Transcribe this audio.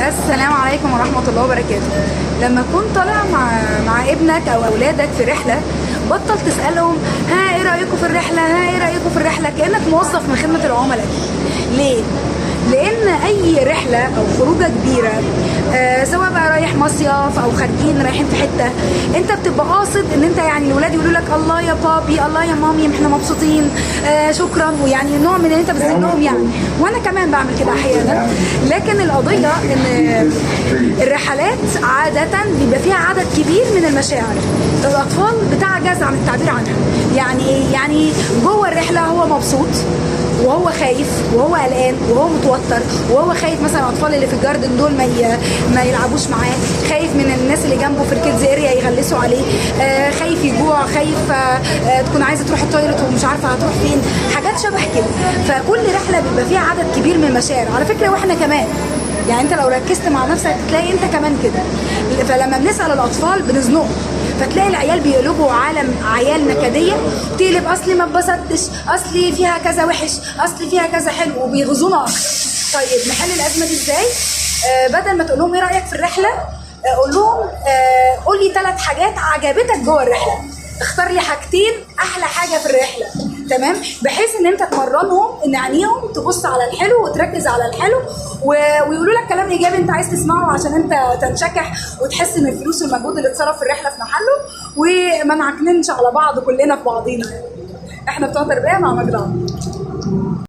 السلام عليكم ورحمة الله وبركاته. لما تكون طالع مع ابنك أو أولادك في رحلة، بطل تسألهم ها إيه رأيكم في الرحلة، ها إيه رأيكم في الرحلة، كأنك موظف من خدمة العملاء. ليه؟ لأن أي رحلة أو خروجة كبيرة، سواء بقى رايح مصيف أو خارجين رايحين في حتة، أنت بتبقى قاصد إن أنت يعني الولاد يقولوا لك الله يا بابي، الله يا مامي، إحنا مبسوطين، شكرا، ويعني نوع من إن أنت بتزيد لهم يعني. وأنا كمان بعمل كده أحيانا. لكن القضية إن الرحلات عادة بيبقى فيها عدد كبير من المشاعر. الأطفال بتعجز عن التعبير عنها. يعني إيه؟ يعني جوه الرحلة هو مبسوط وهو خايف وهو قلقان وهو متوتر، وهو خايف مثلا الاطفال اللي في الجاردن دول ما يلعبوش معاه، خايف من الناس اللي جنبه في الكيدز اريا يغلسوا عليه، خايف يجوع، خايف تكون عايزه تروح التويلت ومش عارفه هتروح فين، حاجات شبه كده. فكل رحله بيبقى فيها عدد كبير من المشاعر على فكره، واحنا كمان يعني انت لو ركزت مع نفسك تلاقي انت كمان كده. فلما بنسال الاطفال بنزنقهم، فتلاقي العيال بيقلبوا عيال نكديه، تقلب اصلي ما اتبسطتش، اصلي فيها كذا وحش، اصلي فيها كذا حلو، وبيغزونا اكتر. طيب نحل الازمه دي ازاي؟ بدل ما تقول لهم ايه رايك في الرحله، قول لهم قول لي 3 حاجات عجبتك جوه الرحله، اختار لي حاجتين احلى حاجه في الرحله، تمام؟ بحيث ان انت تمرنهم ان عينيهم تبص على الحلو وتركز على الحلو، ويقولوا لك كلام ايجابي انت عايز تسمعه عشان انت تنشكح وتحس ان الفلوس والمجهود اللي اتصرف في الرحله في محله، وما نعكننش على بعض كلنا في بعضينا. احنا بتوع تربيه مع مجد عمرو.